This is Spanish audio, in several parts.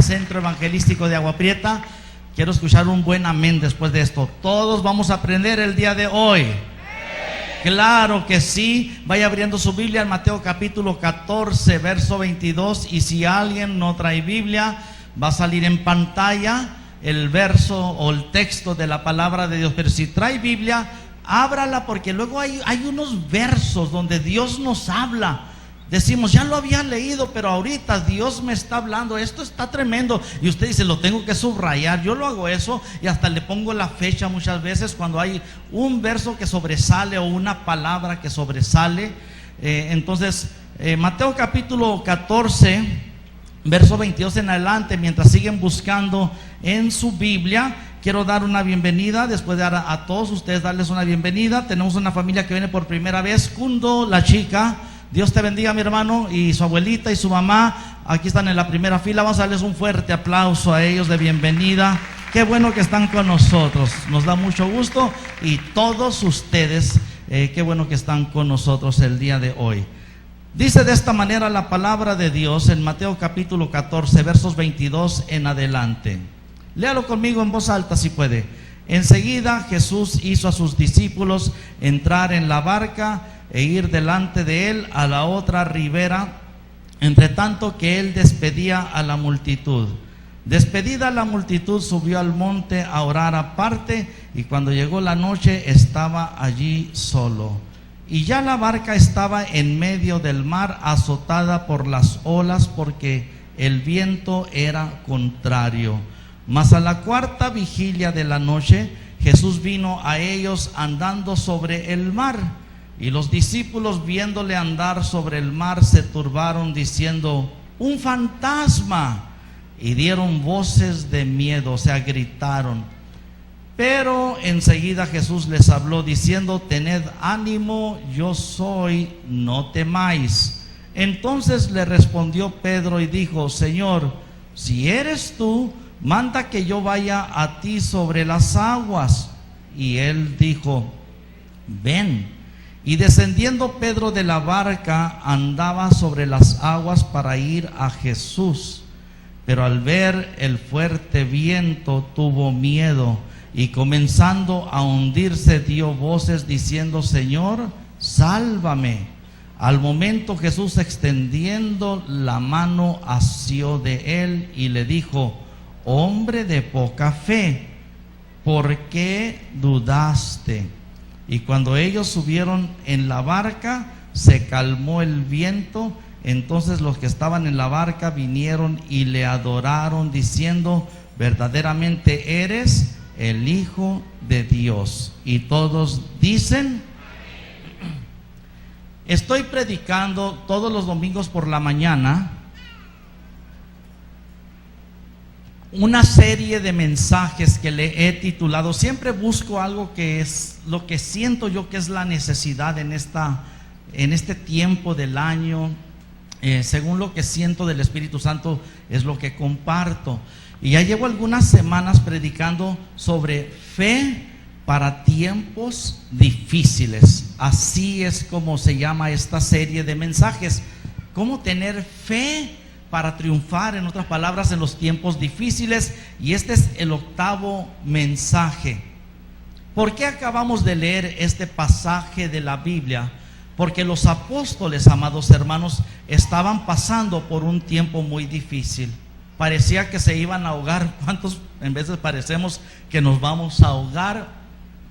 Centro Evangelístico de Agua Prieta. Quiero escuchar un buen amén después de esto. Todos vamos a aprender el día de hoy. Claro que sí. Vaya abriendo su Biblia en Mateo capítulo 14, verso 22. Y si alguien no trae Biblia, va a salir en pantalla el verso o el texto de la palabra de Dios. Pero si trae Biblia, ábrala, porque luego hay unos versos donde Dios nos habla. Decimos, ya lo había leído, pero ahorita Dios me está hablando, esto está tremendo. Y usted dice, lo tengo que subrayar. Yo lo hago eso y hasta le pongo la fecha muchas veces cuando hay un verso que sobresale o una palabra que sobresale. Entonces, Mateo capítulo 14, verso 22 en adelante, mientras siguen buscando en su Biblia, quiero dar una bienvenida, después de dar a todos ustedes darles una bienvenida. Tenemos una familia que viene por primera vez, Kundo, la chica. Dios te bendiga, mi hermano, y su abuelita y su mamá, aquí están en la primera fila. Vamos a darles un fuerte aplauso a ellos de bienvenida. Qué bueno que están con nosotros, nos da mucho gusto. Y todos ustedes, qué bueno que están con nosotros el día de hoy. Dice de esta manera la palabra de Dios en Mateo capítulo 14, versos 22 en adelante. Léalo conmigo en voz alta si puede. Enseguida Jesús hizo a sus discípulos entrar en la barca e ir delante de él a la otra ribera, entre tanto que él despedía a la multitud. Despedida la multitud, subió al monte a orar aparte, y cuando llegó la noche estaba allí solo. Y ya la barca estaba en medio del mar, azotada por las olas, porque el viento era contrario. Mas a la cuarta vigilia de la noche, Jesús vino a ellos andando sobre el mar. Y los discípulos, viéndole andar sobre el mar, se turbaron diciendo, un fantasma, y dieron voces de miedo, o sea, gritaron. Pero enseguida Jesús les habló diciendo, tened ánimo, yo soy, no temáis. Entonces le respondió Pedro y dijo, Señor, si eres tú, manda que yo vaya a ti sobre las aguas. Y él dijo, ven. Y descendiendo Pedro de la barca, andaba sobre las aguas para ir a Jesús. Pero al ver el fuerte viento tuvo miedo, y comenzando a hundirse dio voces diciendo, Señor, sálvame. Al momento Jesús, extendiendo la mano, asió de él y le dijo, hombre de poca fe, ¿por qué dudaste? Y cuando ellos subieron en la barca, se calmó el viento. Entonces los que estaban en la barca vinieron y le adoraron, diciendo, verdaderamente eres el Hijo de Dios. Y todos dicen, estoy predicando todos los domingos por la mañana una serie de mensajes que le he titulado, siempre busco algo que es lo que siento yo que es la necesidad en este tiempo del año, según lo que siento del Espíritu Santo es lo que comparto. Y ya llevo algunas semanas predicando sobre fe para tiempos difíciles. Así es como se llama esta serie de mensajes, cómo tener fe para triunfar, en otras palabras, en los tiempos difíciles. Y este es el octavo mensaje. ¿Por qué acabamos de leer este pasaje de la Biblia? Porque los apóstoles, amados hermanos, estaban pasando por un tiempo muy difícil. Parecía que se iban a ahogar. ¿Cuántos en veces parecemos que nos vamos a ahogar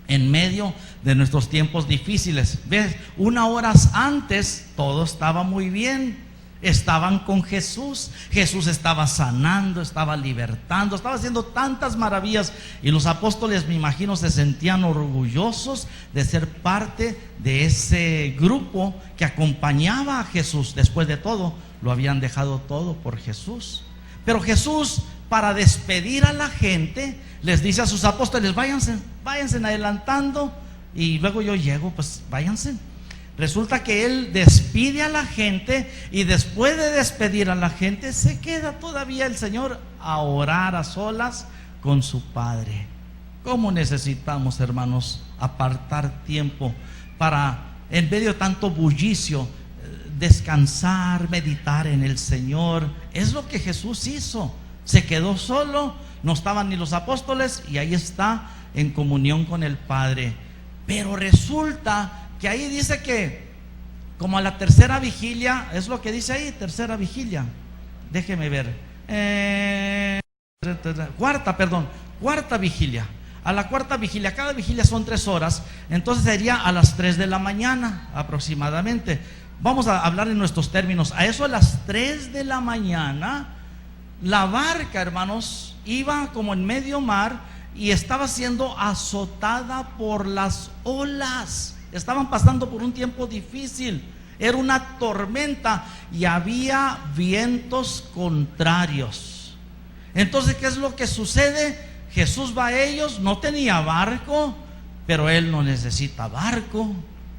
en medio de nuestros tiempos difíciles? ¿Ves? 1 hora antes todo estaba muy bien. Estaban con Jesús. Jesús estaba sanando, estaba libertando, estaba haciendo tantas maravillas. Y los apóstoles, me imagino, se sentían orgullosos de ser parte de ese grupo que acompañaba a Jesús. Después de todo, lo habían dejado todo por Jesús. Pero Jesús, para despedir a la gente, les dice a sus apóstoles, váyanse adelantando y luego yo llego, pues váyanse. Resulta que él despide a la gente, y después de despedir a la gente se queda todavía el Señor a orar a solas con su Padre. ¿Cómo necesitamos, hermanos, apartar tiempo para, en medio de tanto bullicio, descansar, meditar en el Señor? Es lo que Jesús hizo. Se quedó solo, no estaban ni los apóstoles, y ahí está en comunión con el Padre. Pero resulta que ahí dice que como a la tercera vigilia, es lo que dice ahí, tercera vigilia, déjeme ver, cuarta vigilia. A la cuarta vigilia, cada vigilia son 3 horas, entonces sería a las 3 de la mañana aproximadamente. Vamos a hablar en nuestros términos. A eso, a las 3 de la mañana, la barca, hermanos, iba como en medio mar y estaba siendo azotada por las olas. Estaban pasando por un tiempo difícil, era una tormenta y había vientos contrarios. Entonces, ¿qué es lo que sucede? Jesús va a ellos, no tenía barco, pero Él no necesita barco.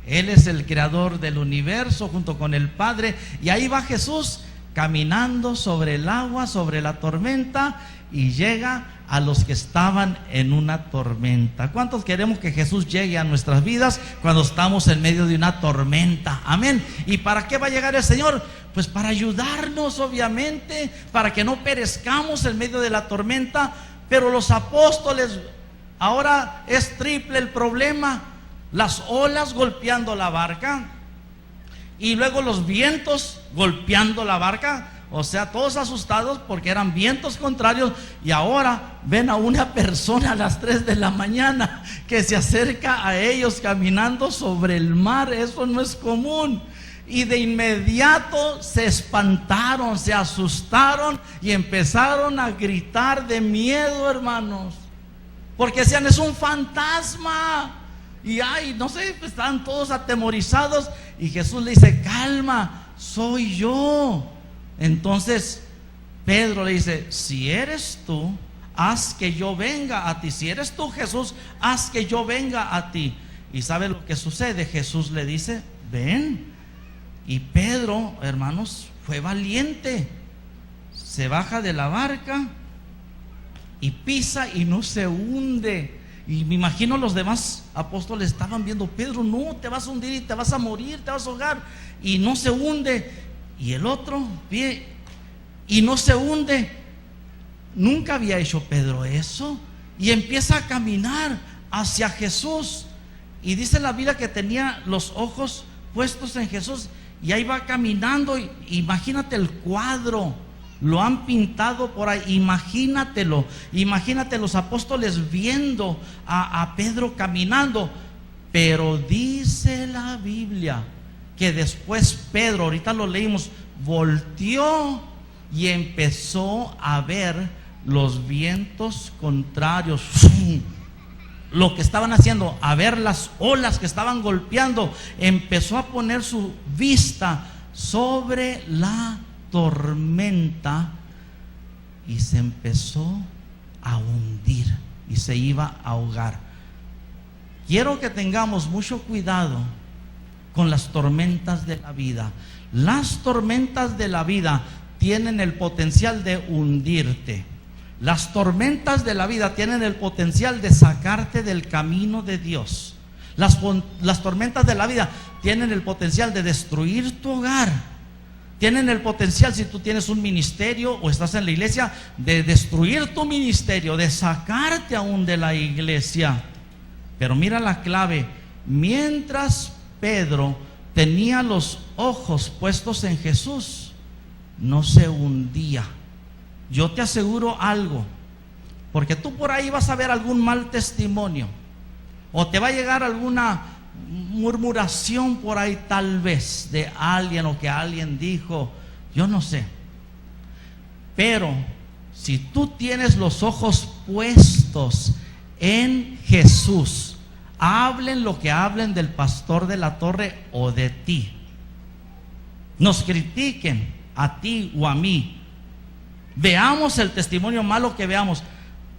Él es el creador del universo junto con el Padre, y ahí va Jesús caminando sobre el agua, sobre la tormenta, y llega a los que estaban en una tormenta. ¿Cuántos queremos que Jesús llegue a nuestras vidas cuando estamos en medio de una tormenta? Amén. ¿Y para qué va a llegar el Señor? Pues para ayudarnos, obviamente, para que no perezcamos en medio de la tormenta. Pero los apóstoles, ahora es triple el problema: las olas golpeando la barca y luego los vientos golpeando la barca. O sea, todos asustados porque eran vientos contrarios, y ahora ven a una persona a las 3 de la mañana que se acerca a ellos caminando sobre el mar. Eso no es común. Y de inmediato se espantaron, se asustaron y empezaron a gritar de miedo, hermanos, porque decían: es un fantasma. Y ay, no sé, pues estaban todos atemorizados, y Jesús le dice: calma, soy yo. Entonces Pedro le dice: si eres tú, haz que yo venga a ti. Si eres tú, Jesús, haz que yo venga a ti. ¿Y sabe lo que sucede? Jesús le dice: ven. Y Pedro, hermanos, fue valiente. Se baja de la barca y pisa y no se hunde. Y me imagino los demás apóstoles estaban viendo: Pedro, no, te vas a hundir y te vas a morir, te vas a ahogar. Y no se hunde. Y el otro, y no se hunde. Nunca había hecho Pedro eso. Y empieza a caminar hacia Jesús. Y dice la Biblia que tenía los ojos puestos en Jesús, y ahí va caminando. Imagínate el cuadro, lo han pintado por ahí, imagínatelo. Imagínate los apóstoles viendo a Pedro caminando. Pero dice la Biblia que después Pedro, ahorita lo leímos, volteó y empezó a ver los vientos contrarios, lo que estaban haciendo, a ver las olas que estaban golpeando. Empezó a poner su vista sobre la tormenta y se empezó a hundir y se iba a ahogar. Quiero que tengamos mucho cuidado con las tormentas de la vida. Las tormentas de la vida tienen el potencial de hundirte. Las tormentas de la vida tienen el potencial de sacarte del camino de Dios. Las tormentas de la vida tienen el potencial de destruir tu hogar. Tienen el potencial, si tú tienes un ministerio o estás en la iglesia, de destruir tu ministerio, de sacarte aún de la iglesia. Pero mira la clave: mientras Pedro tenía los ojos puestos en Jesús, no se hundía. Yo te aseguro algo, porque tú por ahí vas a ver algún mal testimonio, o te va a llegar alguna murmuración por ahí, tal vez de alguien, o que alguien dijo, yo no sé. Pero si tú tienes los ojos puestos en Jesús, hablen lo que hablen del pastor de la torre o de ti, nos critiquen a ti o a mí, veamos el testimonio malo que veamos,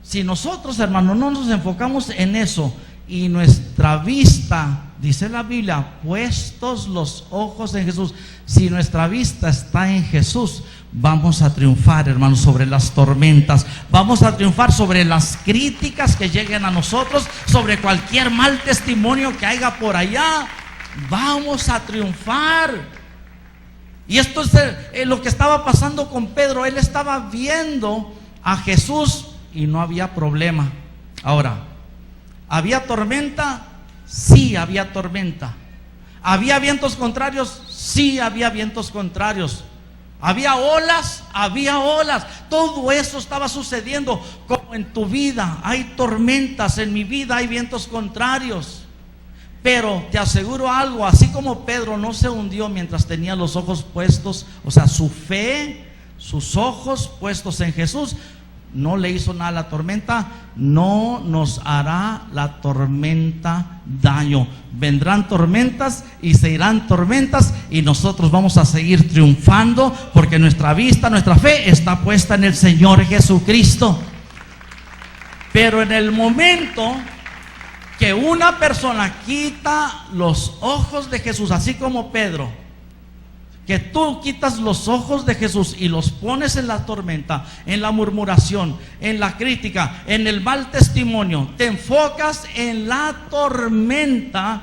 si nosotros, hermanos, no nos enfocamos en eso y nuestra vista, dice la Biblia, puestos los ojos en Jesús, si nuestra vista está en Jesús, vamos a triunfar, hermanos, sobre las tormentas. Vamos a triunfar sobre las críticas que lleguen a nosotros, sobre cualquier mal testimonio que haya por allá. Vamos a triunfar. Y esto es lo que estaba pasando con Pedro. Él estaba viendo a Jesús y no había problema. Ahora, ¿había tormenta? Sí, había tormenta. ¿Había vientos contrarios? Sí, había vientos contrarios. ¿Había olas? Había olas. Todo eso estaba sucediendo. Como en tu vida hay tormentas, en mi vida hay vientos contrarios. Pero te aseguro algo, así como Pedro no se hundió mientras tenía los ojos puestos, o sea, su fe, sus ojos puestos en Jesús, no le hizo nada a la tormenta. No nos hará la tormenta daño. Vendrán tormentas y se irán tormentas, y nosotros vamos a seguir triunfando, porque nuestra vista, nuestra fe está puesta en el Señor Jesucristo. Pero en el momento que una persona quita los ojos de Jesús, así como Pedro, que tú quitas los ojos de Jesús y los pones en la tormenta, en la murmuración, en la crítica, en el mal testimonio, te enfocas en la tormenta.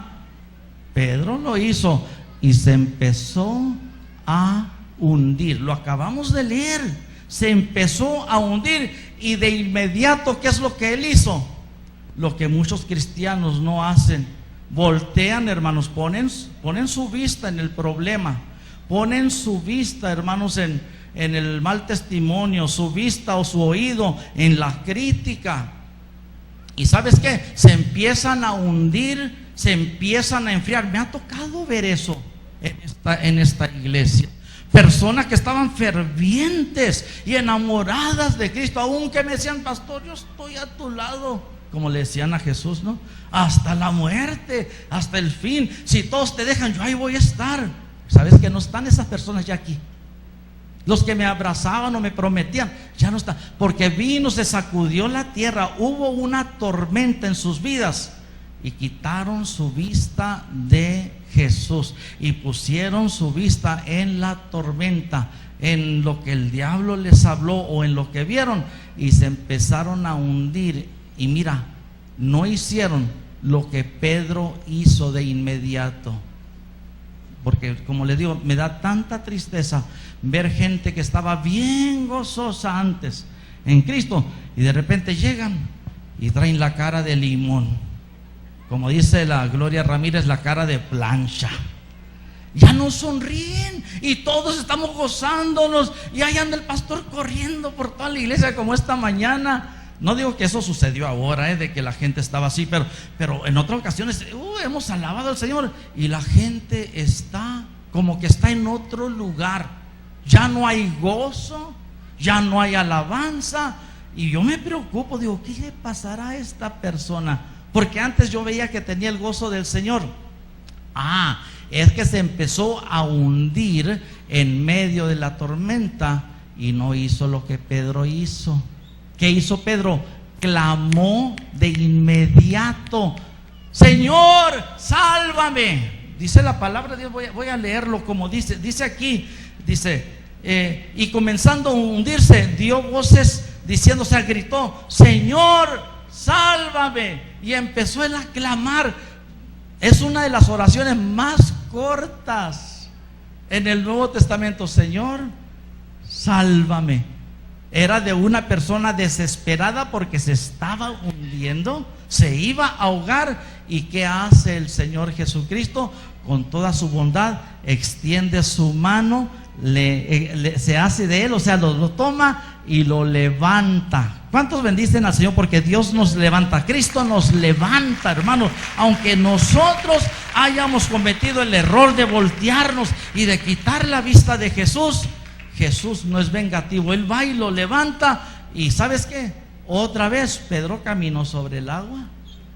Pedro lo hizo y se empezó a hundir. Lo acabamos de leer. Se empezó a hundir, y de inmediato, ¿qué es lo que él hizo? Lo que muchos cristianos no hacen. Voltean, hermanos, ponen su vista en el problema. Ponen su vista, hermanos, en el mal testimonio, su vista o su oído en la crítica. Y ¿sabes qué? Se empiezan a hundir, se empiezan a enfriar. Me ha tocado ver eso en esta iglesia. Personas que estaban fervientes y enamoradas de Cristo, aunque me decían: pastor, yo estoy a tu lado, como le decían a Jesús, ¿no? Hasta la muerte, hasta el fin. Si todos te dejan, yo ahí voy a estar. ¿Sabes que no están esas personas ya aquí? Los que me abrazaban o me prometían, ya no están, porque vino, se sacudió la tierra, hubo una tormenta en sus vidas, y quitaron su vista de Jesús y pusieron su vista en la tormenta, en lo que el diablo les habló o en lo que vieron, y se empezaron a hundir. Y mira, no hicieron lo que Pedro hizo de inmediato. Porque, como les digo, me da tanta tristeza ver gente que estaba bien gozosa antes en Cristo, y de repente llegan y traen la cara de limón. Como dice la Gloria Ramírez, la cara de plancha. Ya no sonríen, y todos estamos gozándonos, y ahí anda el pastor corriendo por toda la iglesia como esta mañana. No digo que eso sucedió ahora, de que la gente estaba así, pero en otras ocasiones hemos alabado al Señor y la gente está como que está en otro lugar. Ya no hay gozo, ya no hay alabanza, y yo me preocupo, digo, ¿qué le pasará a esta persona? Porque antes yo veía que tenía el gozo del Señor. Es que se empezó a hundir en medio de la tormenta y no hizo lo que Pedro hizo. ¿Qué hizo Pedro? Clamó de inmediato: Señor, sálvame. Dice la palabra de Dios, voy a leerlo como dice aquí, y comenzando a hundirse, dio voces diciendo, o sea, gritó: Señor, sálvame. Y empezó él a clamar. Es una de las oraciones más cortas en el Nuevo Testamento: Señor, sálvame. Era de una persona desesperada porque se estaba hundiendo, se iba a ahogar. ¿Y qué hace el Señor Jesucristo? Con toda su bondad extiende su mano, se hace de él, o sea, lo toma y lo levanta. ¿Cuántos bendicen al Señor? Porque Dios nos levanta, Cristo nos levanta, hermanos. Aunque nosotros hayamos cometido el error de voltearnos y de quitar la vista de Jesús, Jesús no es vengativo, Él va y lo levanta. Y ¿sabes qué? Otra vez Pedro caminó sobre el agua,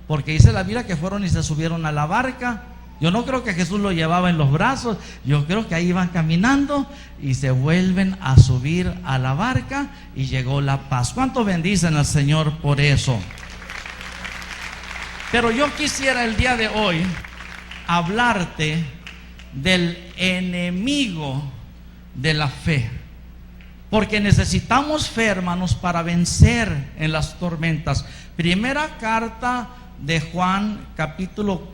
porque dice la Biblia que fueron y se subieron a la barca. Yo no creo que Jesús lo llevaba en los brazos, yo creo que ahí iban caminando y se vuelven a subir a la barca, y llegó la paz. ¿Cuántos bendicen al Señor por eso? Pero yo quisiera el día de hoy hablarte del enemigo de la fe, porque necesitamos fe, hermanos, para vencer en las tormentas. Primera carta de Juan, capítulo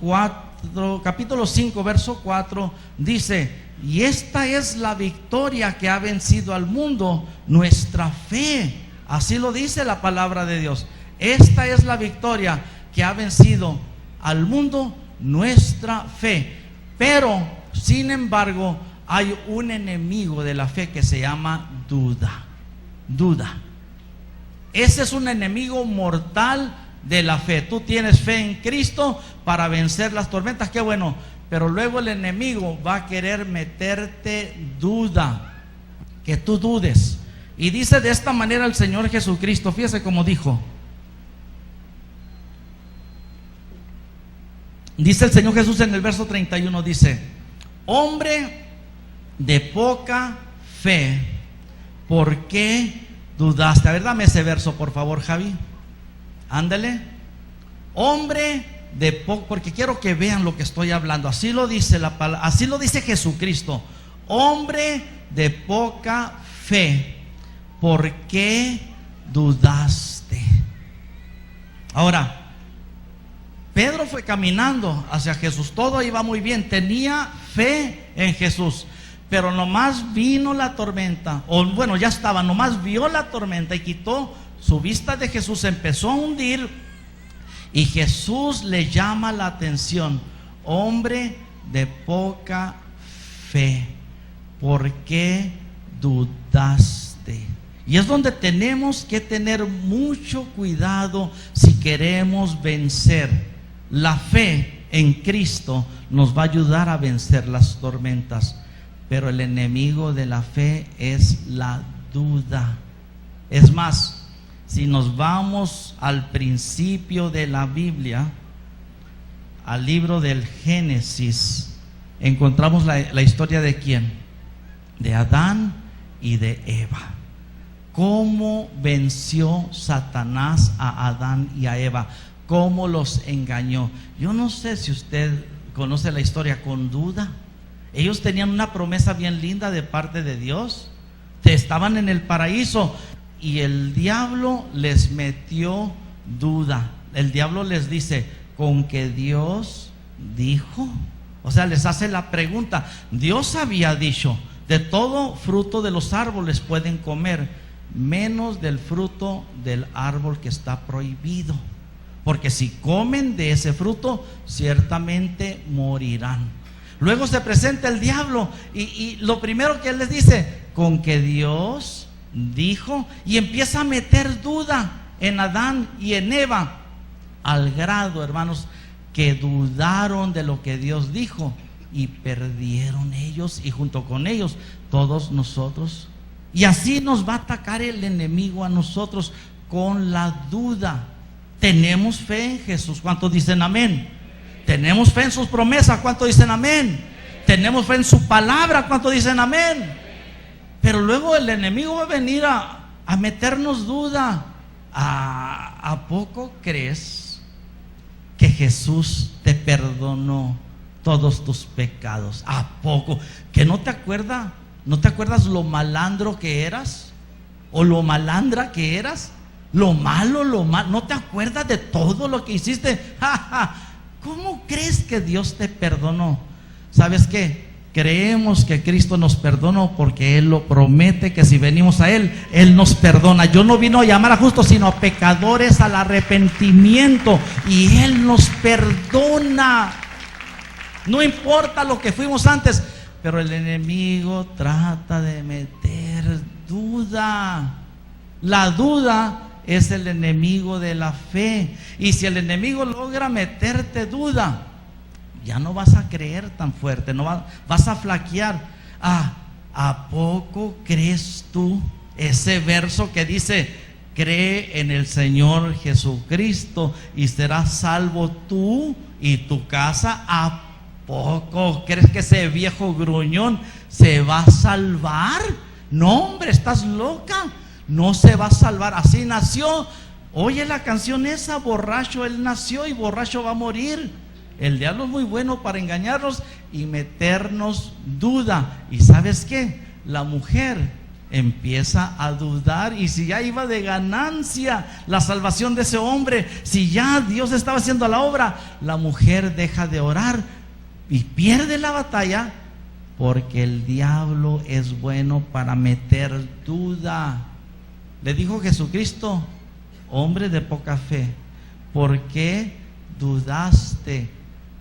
5, verso 4, dice: y esta es la victoria que ha vencido al mundo, nuestra fe. Así lo dice la palabra de Dios. Esta es la victoria que ha vencido al mundo, nuestra fe. Pero, sin embargo, hay un enemigo de la fe que se llama duda. Duda. Ese es un enemigo mortal de la fe. Tú tienes fe en Cristo para vencer las tormentas, qué bueno. Pero luego el enemigo va a querer meterte duda, que tú dudes. Y dice de esta manera el Señor Jesucristo, fíjese cómo dijo. Dice el Señor Jesús en el verso 31, dice: hombre de poca fe, ¿por qué dudaste? A ver, dame ese verso por favor, Javi. Ándale. Hombre de poco, porque quiero que vean lo que estoy hablando. Así lo dice la palabra, así lo dice Jesucristo. Hombre de poca fe, ¿por qué dudaste? Ahora, Pedro fue caminando hacia Jesús, todo iba muy bien, tenía fe en Jesús, pero nomás vino la tormenta, o bueno, ya estaba, nomás vio la tormenta y quitó su vista de Jesús, empezó a hundir, y Jesús le llama la atención: hombre de poca fe, ¿por qué dudaste? Y es donde tenemos que tener mucho cuidado si queremos vencer. La fe en Cristo nos va a ayudar a vencer las tormentas, pero el enemigo de la fe es la duda. Es más, si nos vamos al principio de la Biblia, al libro del Génesis, encontramos la historia de ¿quién? De Adán y de Eva. ¿Cómo venció Satanás a Adán y a Eva? ¿Cómo los engañó? Yo no sé si usted conoce la historia con duda. Ellos tenían una promesa bien linda de parte de Dios. Estaban en el paraíso y el diablo les metió duda. El diablo les dice: ¿con que Dios dijo? O sea, les hace la pregunta. Dios había dicho: de todo fruto de los árboles pueden comer, menos del fruto del árbol que está prohibido, porque si comen de ese fruto ciertamente morirán. Luego se presenta el diablo y lo primero que él les dice: con que Dios dijo, y empieza a meter duda en Adán y en Eva, al grado, hermanos, que dudaron de lo que Dios dijo y perdieron ellos, y junto con ellos todos nosotros. Y así nos va a atacar el enemigo a nosotros, con la duda. Tenemos fe en Jesús, ¿cuántos dicen amén? Tenemos fe en sus promesas, ¿cuántos dicen amén? Tenemos fe en su palabra, ¿cuántos dicen amén? Pero luego el enemigo va a venir a meternos duda. ¿A poco crees que Jesús te perdonó todos tus pecados? ¿A poco? ¿Que no te acuerdas? ¿No te acuerdas lo malandro que eras? ¿O lo malandra que eras? Lo malo, ¿no te acuerdas de todo lo que hiciste? ¿Cómo crees que Dios te perdonó? ¿Sabes qué? Creemos que Cristo nos perdonó porque Él lo promete, que si venimos a Él, Él nos perdona. Yo no vino a llamar a justos, sino a pecadores al arrepentimiento, y Él nos perdona. No importa lo que fuimos antes, pero el enemigo trata de meter duda. La duda es el enemigo de la fe. Y si el enemigo logra meterte duda, ya no vas a creer tan fuerte, vas a flaquear. ¿A poco crees tú ese verso que dice: cree en el Señor Jesucristo y serás salvo tú y tu casa? ¿A poco crees que ese viejo gruñón se va a salvar? No, hombre, estás loca. No se va a salvar. Así nació. Oye la canción esa: borracho él nació y borracho va a morir. El diablo es muy bueno para engañarnos y meternos duda. ¿Y sabes qué? La mujer empieza a dudar. Y si ya iba de ganancia la salvación de ese hombre, si ya Dios estaba haciendo la obra, la mujer deja de orar y pierde la batalla, porque el diablo es bueno para meter duda. Le dijo Jesucristo: hombre de poca fe, ¿por qué dudaste?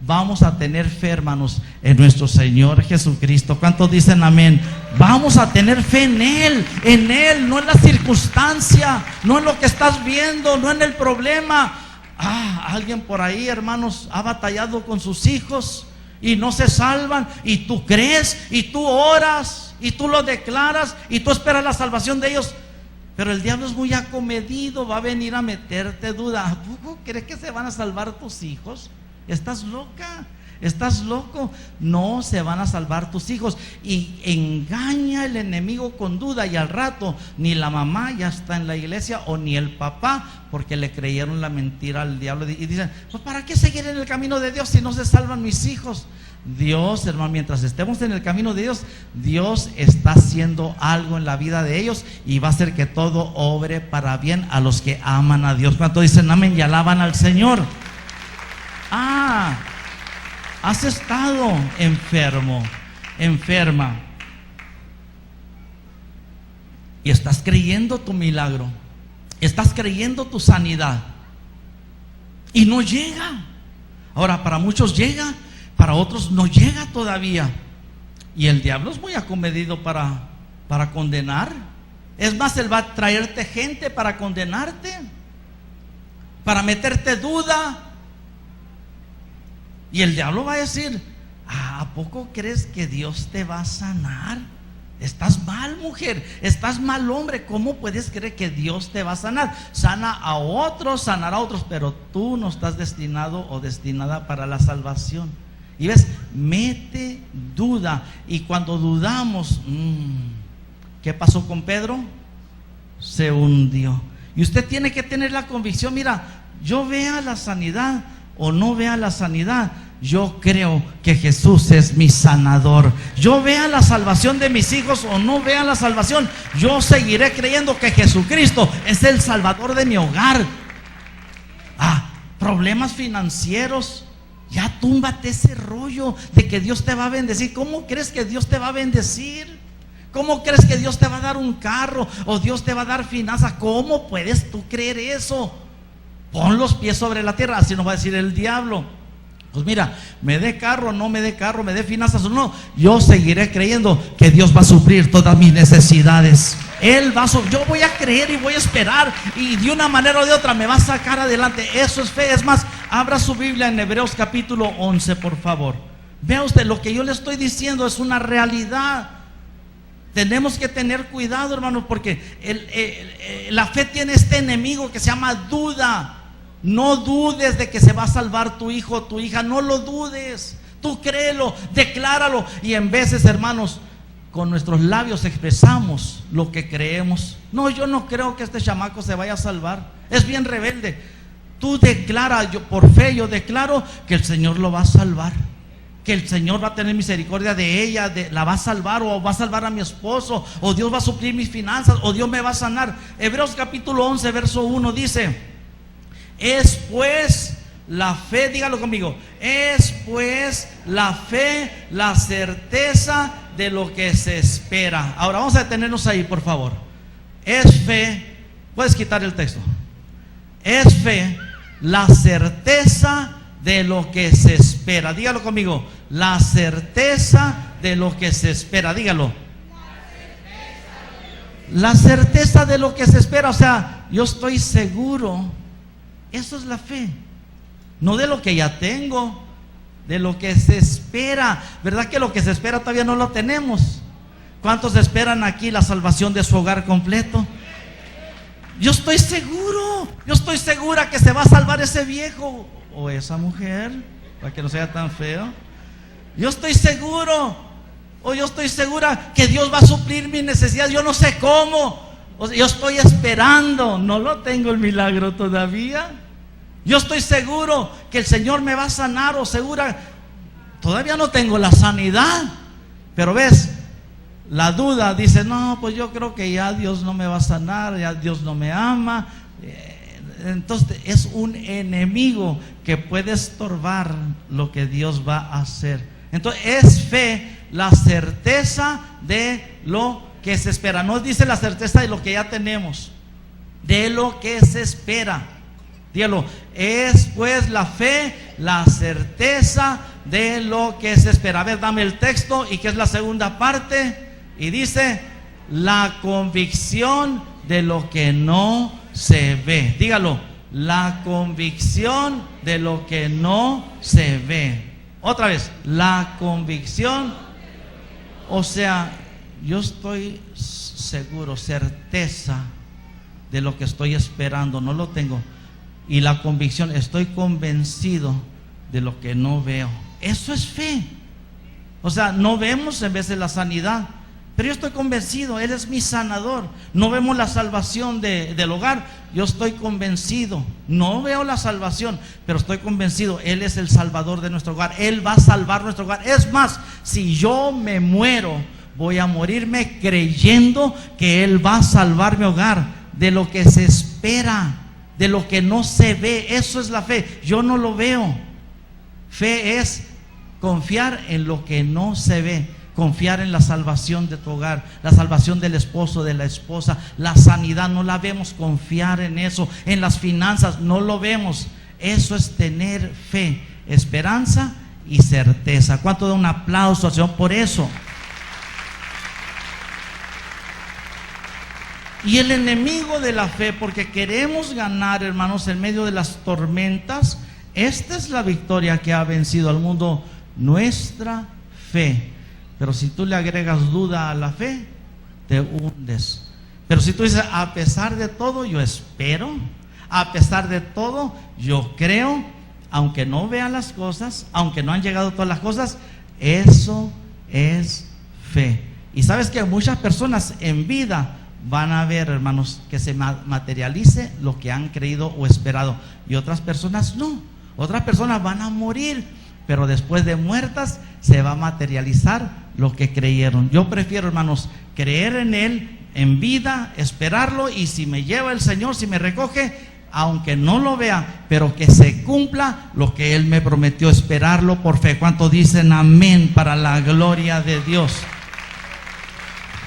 Vamos a tener fe, hermanos, en nuestro Señor Jesucristo. ¿Cuántos dicen amén? Vamos a tener fe en Él, no en la circunstancia, no en lo que estás viendo, no en el problema. Alguien por ahí, hermanos, ha batallado con sus hijos y no se salvan, y tú crees, y tú oras, y tú lo declaras, y tú esperas la salvación de ellos. Pero el diablo es muy acomedido, va a venir a meterte duda. ¿A poco crees que se van a salvar tus hijos? ¿Estás loca? ¿Estás loco? No se van a salvar tus hijos. Y engaña el enemigo con duda, y al rato ni la mamá ya está en la iglesia, o ni el papá, porque le creyeron la mentira al diablo, y dicen: pues ¿para qué seguir en el camino de Dios si no se salvan mis hijos? Dios, hermano, mientras estemos en el camino de Dios, Dios está haciendo algo en la vida de ellos, y va a hacer que todo obre para bien a los que aman a Dios. ¿Cuánto dicen amén y alaban al Señor? Has estado enfermo, enferma, y estás creyendo tu milagro, estás creyendo tu sanidad, y no llega. Ahora, para muchos llega, para otros no llega todavía. Y el diablo es muy acomedido para condenar. Es más, él va a traerte gente para condenarte, para meterte duda. Y el diablo va a decir: ¿a poco crees que Dios te va a sanar? Estás mal, mujer, estás mal, hombre. ¿Cómo puedes creer que Dios te va a sanar? Sana a otros, sanará a otros, pero tú no estás destinado o destinada para la salvación. Y ves, mete duda. Y cuando dudamos, ¿qué pasó con Pedro? Se hundió. Y usted tiene que tener la convicción: mira, yo vea la sanidad o no vea la sanidad, yo creo que Jesús es mi sanador. Yo vea la salvación de mis hijos o no vea la salvación, yo seguiré creyendo que Jesucristo es el salvador de mi hogar. Problemas financieros, ya túmbate ese rollo de que Dios te va a bendecir. ¿Cómo crees que Dios te va a bendecir? ¿Cómo crees que Dios te va a dar un carro o Dios te va a dar finanzas? ¿Cómo puedes tú creer eso? Pon los pies sobre la tierra, así nos va a decir el diablo. Pues mira, me dé carro, no me dé carro, me dé finanzas o no, yo seguiré creyendo que Dios va a suplir todas mis necesidades. Yo voy a creer y voy a esperar, y de una manera o de otra me va a sacar adelante. Eso es fe. Es más, abra su Biblia en Hebreos capítulo 11, por favor. Vea usted, lo que yo le estoy diciendo es una realidad. Tenemos que tener cuidado, hermanos, porque la fe tiene este enemigo que se llama duda. No dudes de que se va a salvar tu hijo o tu hija, no lo dudes. Tú créelo, decláralo. Y en veces, hermanos, con nuestros labios expresamos lo que creemos. No, yo no creo que este chamaco se vaya a salvar, es bien rebelde. Tú declara: por fe yo declaro que el Señor lo va a salvar, que el Señor va a tener misericordia de ella, la va a salvar, o va a salvar a mi esposo, o Dios va a suplir mis finanzas, o Dios me va a sanar. Hebreos capítulo 11, verso 1 dice: es pues la fe, dígalo conmigo, es pues la fe, la certeza de lo que se espera. Ahora vamos a detenernos ahí, por favor. Es fe, puedes quitar el texto. Es fe, la certeza de lo que se espera. Dígalo conmigo, la certeza de lo que se espera. Dígalo. La certeza de lo que se espera. O sea, yo estoy seguro. Eso es la fe. No de lo que ya tengo, de lo que se espera. ¿Verdad que lo que se espera todavía no lo tenemos? ¿Cuántos esperan aquí la salvación de su hogar completo? Yo estoy seguro, yo estoy segura que se va a salvar ese viejo o esa mujer, para que no sea tan feo. Yo estoy seguro, o yo estoy segura que Dios va a suplir mis necesidades. Yo no sé cómo, o sea, yo estoy esperando, no lo tengo el milagro todavía. Yo estoy seguro que el Señor me va a sanar, o segura, todavía no tengo la sanidad. Pero ves, la duda dice: no, pues yo creo que ya Dios no me va a sanar, ya Dios no me ama. Entonces es un enemigo que puede estorbar lo que Dios va a hacer. Entonces es fe, la certeza de lo que se espera. No dice la certeza de lo que ya tenemos. de lo que se espera. Dígalo, es pues la fe, la certeza de lo que se espera. A ver, dame el texto, y que es la segunda parte, y dice, la convicción de lo que no se ve. Dígalo, la convicción de lo que no se ve. Otra vez, la convicción, o sea, yo estoy seguro, certeza de lo que estoy esperando, no lo tengo. Y la convicción, estoy convencido de lo que no veo. Eso es fe. O sea, no vemos en vez de la sanidad, pero yo estoy convencido, Él es mi sanador. No vemos la salvación del hogar, yo estoy convencido. No veo la salvación, pero estoy convencido, Él es el salvador de nuestro hogar. Él va a salvar nuestro hogar. Es más, si yo me muero, voy a morirme creyendo que Él va a salvar mi hogar de lo que se espera, de lo que no se ve. Eso es la fe. Yo no lo veo. Fe es confiar en lo que no se ve. Confiar en la salvación de tu hogar, la salvación del esposo, de la esposa. La sanidad no la vemos, confiar en eso. En las finanzas no lo vemos. Eso es tener fe, esperanza y certeza. ¿Cuánto da un aplauso al Señor por eso? Y el enemigo de la fe, porque queremos ganar, hermanos, en medio de las tormentas, esta es la victoria que ha vencido al mundo, nuestra fe. Pero si tú le agregas duda a la fe, te hundes. Pero si tú dices, a pesar de todo, yo espero, a pesar de todo, yo creo, aunque no vea las cosas, aunque no han llegado todas las cosas, eso es fe. Y sabes que muchas personas en vida van a ver, hermanos, que se materialice lo que han creído o esperado, y otras personas no. Otras personas van a morir, pero después de muertas se va a materializar lo que creyeron. Yo prefiero, hermanos, creer en Él en vida, esperarlo, y si me lleva el Señor, si me recoge, aunque no lo vea, pero que se cumpla lo que Él me prometió, esperarlo por fe. ¿Cuánto dicen amén para la gloria de Dios?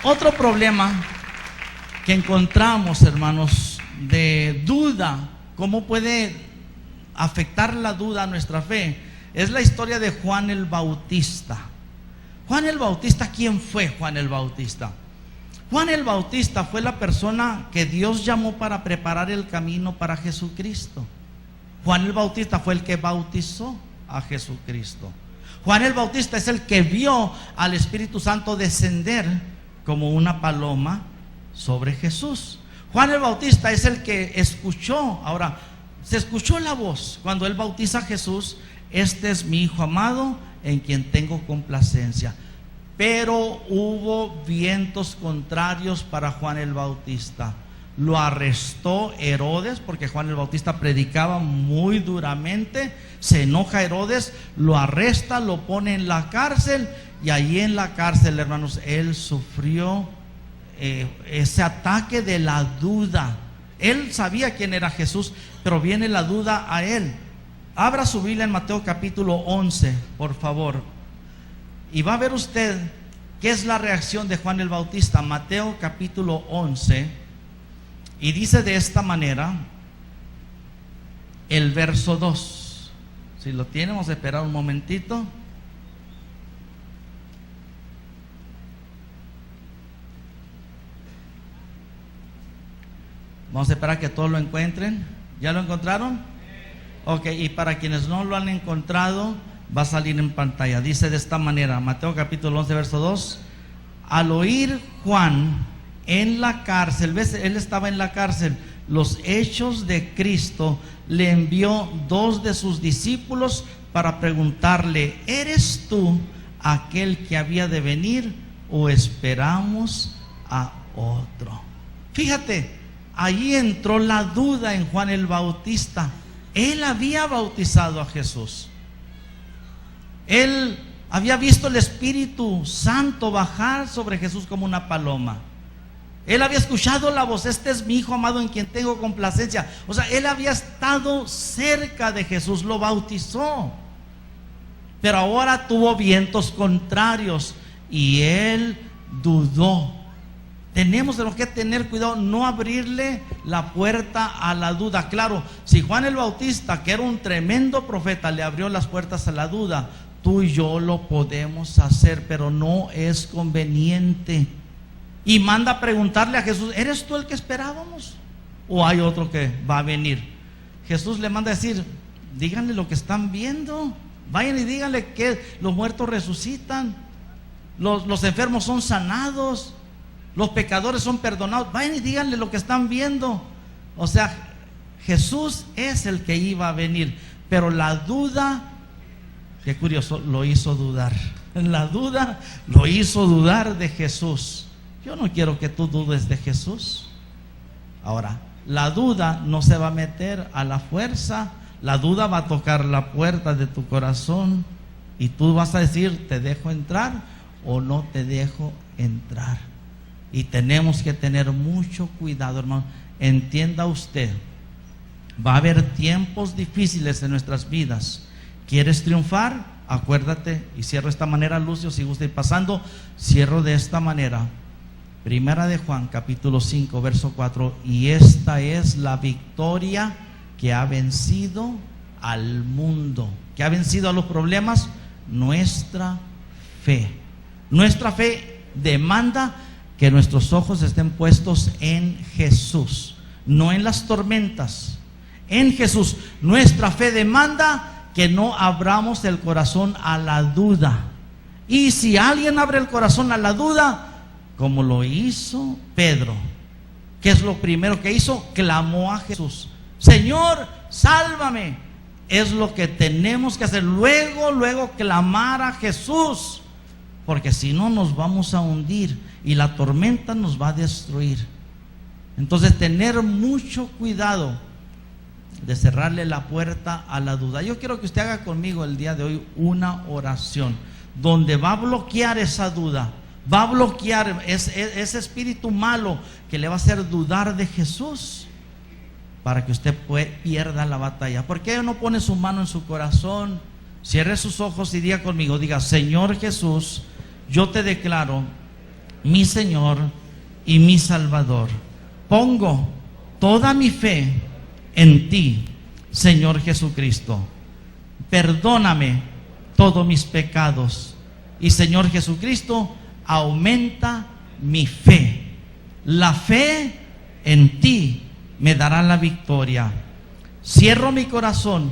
Otro problema que encontramos, hermanos, de duda, cómo puede afectar la duda a nuestra fe, es la historia de Juan el Bautista. Juan el Bautista, ¿quién fue Juan el Bautista? Juan el Bautista fue la persona que Dios llamó para preparar el camino para Jesucristo. Juan el Bautista fue el que bautizó a Jesucristo. Juan el Bautista es el que vio al Espíritu Santo descender como una paloma sobre Jesús. Juan el Bautista es el que escuchó, ahora, se escuchó la voz cuando él bautiza a Jesús: este es mi Hijo amado, en quien tengo complacencia. Pero hubo vientos contrarios para Juan el Bautista. Lo arrestó Herodes, porque Juan el Bautista predicaba muy duramente. Se enoja Herodes, lo arresta, lo pone en la cárcel, y allí en la cárcel, hermanos, él sufrió ese ataque de la duda. Él sabía quién era Jesús, pero viene la duda a él. Abra su Biblia en Mateo capítulo 11, por favor, y va a ver usted qué es la reacción de Juan el Bautista. Mateo capítulo 11, y dice de esta manera el verso 2. Si lo tiene, vamos a esperar un momentito. Vamos a esperar que todos lo encuentren. ¿Ya lo encontraron? Ok, y para quienes no lo han encontrado, va a salir en pantalla. Dice de esta manera, Mateo capítulo 11, verso 2. Al oír Juan en la cárcel, ¿ves? Él estaba en la cárcel, los hechos de Cristo, le envió 2 de sus discípulos para preguntarle: ¿eres tú aquel que había de venir, o esperamos a otro? Fíjate, ahí entró la duda en Juan el Bautista. Él había bautizado a Jesús. Él había visto el Espíritu Santo bajar sobre Jesús como una paloma. Él había escuchado la voz: este es mi Hijo amado, en quien tengo complacencia. O sea, él había estado cerca de Jesús, lo bautizó. Pero ahora tuvo vientos contrarios y él dudó. Tenemos que tener cuidado, no abrirle la puerta a la duda. Claro, si Juan el Bautista, que era un tremendo profeta, le abrió las puertas a la duda, tú y yo lo podemos hacer, pero no es conveniente. Y manda a preguntarle a Jesús, ¿eres tú el que esperábamos? ¿O hay otro que va a venir? Jesús le manda a decir, díganle lo que están viendo. Vayan y díganle que los muertos resucitan, los enfermos son sanados, los pecadores son perdonados. Vayan y díganle lo que están viendo. O sea, Jesús es el que iba a venir, pero la duda, qué curioso, lo hizo dudar. La duda lo hizo dudar de Jesús. Yo no quiero que tú dudes de Jesús. Ahora, la duda no se va a meter a la fuerza. La duda va a tocar la puerta de tu corazón y tú vas a decir, ¿te dejo entrar o no te dejo entrar? Y tenemos que tener mucho cuidado, hermano. Entienda usted, va a haber tiempos difíciles en nuestras vidas. ¿Quieres triunfar? Acuérdate, y cierro de esta manera, Lucio, si gusta ir pasando, cierro de esta manera. Primera de Juan, capítulo 5, verso 4. Y esta es la victoria que ha vencido al mundo, que ha vencido a los problemas, nuestra fe. Nuestra fe demanda que nuestros ojos estén puestos en Jesús, no en las tormentas, en Jesús. Nuestra fe demanda que no abramos el corazón a la duda. Y si alguien abre el corazón a la duda, como lo hizo Pedro, ¿qué es lo primero que hizo? Clamó a Jesús, Señor, sálvame. Es lo que tenemos que hacer. Luego clamar a Jesús, porque si no nos vamos a hundir y la tormenta nos va a destruir. Entonces, tener mucho cuidado de cerrarle la puerta a la duda. Yo quiero que usted haga conmigo el día de hoy una oración donde va a bloquear esa duda, va a bloquear ese espíritu malo que le va a hacer dudar de Jesús, para que usted pierda la batalla. ¿Por qué no pone su mano en su corazón? Cierre sus ojos y diga conmigo, diga, Señor Jesús, yo te declaro mi Señor y mi Salvador. Pongo toda mi fe en ti, Señor Jesucristo. Perdóname todos mis pecados. Y Señor Jesucristo, aumenta mi fe. La fe en ti me dará la victoria. Cierro mi corazón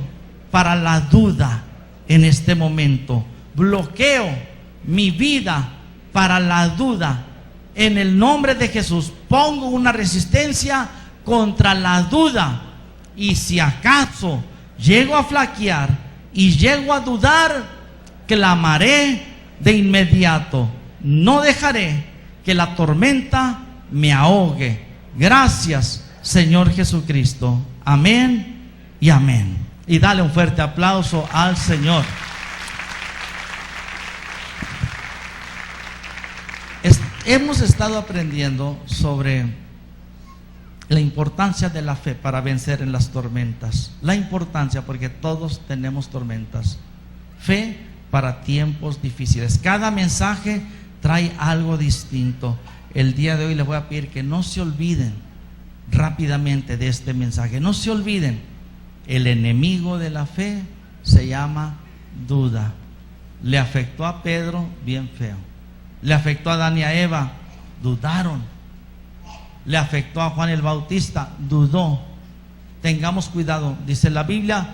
para la duda en este momento. Bloqueo mi vida para la duda. En el nombre de Jesús pongo una resistencia contra la duda. Y si acaso llego a flaquear y llego a dudar, clamaré de inmediato. No dejaré que la tormenta me ahogue. Gracias, Señor Jesucristo. Amén y amén. Y dale un fuerte aplauso al Señor. Hemos estado aprendiendo sobre la importancia de la fe para vencer en las tormentas. La importancia, porque todos tenemos tormentas. Fe para tiempos difíciles. Cada mensaje trae algo distinto. El día de hoy les voy a pedir que no se olviden rápidamente de este mensaje. No se olviden, el enemigo de la fe se llama duda. Le afectó a Pedro bien feo. Le afectó a Adán y a Eva, dudaron. Le afectó a Juan el Bautista, dudó. Tengamos cuidado, dice la Biblia,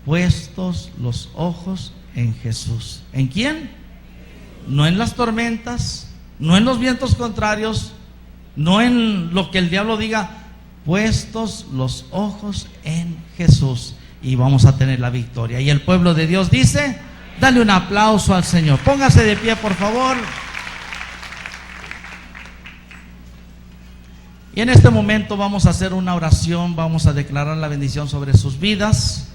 puestos los ojos en Jesús. ¿En quién? No en las tormentas, no en los vientos contrarios, no en lo que el diablo diga. Puestos los ojos en Jesús y vamos a tener la victoria. Y el pueblo de Dios dice, dale un aplauso al Señor. Póngase de pie, por favor. Y en este momento vamos a hacer una oración, vamos a declarar la bendición sobre sus vidas.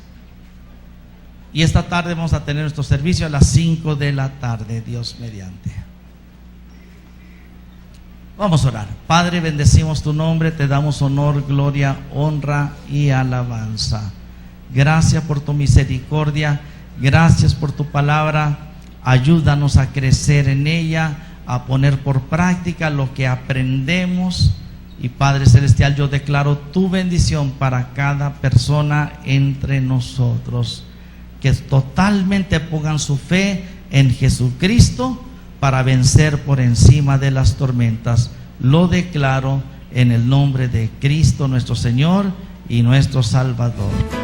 Y esta tarde vamos a tener nuestro servicio a las 5 de la tarde, Dios mediante. Vamos a orar. Padre, bendecimos tu nombre, te damos honor, gloria, honra y alabanza. Gracias por tu misericordia, gracias por tu palabra. Ayúdanos a crecer en ella, a poner por práctica lo que aprendemos. Y Padre Celestial, yo declaro tu bendición para cada persona entre nosotros, que totalmente pongan su fe en Jesucristo para vencer por encima de las tormentas. Lo declaro en el nombre de Cristo nuestro Señor y nuestro Salvador.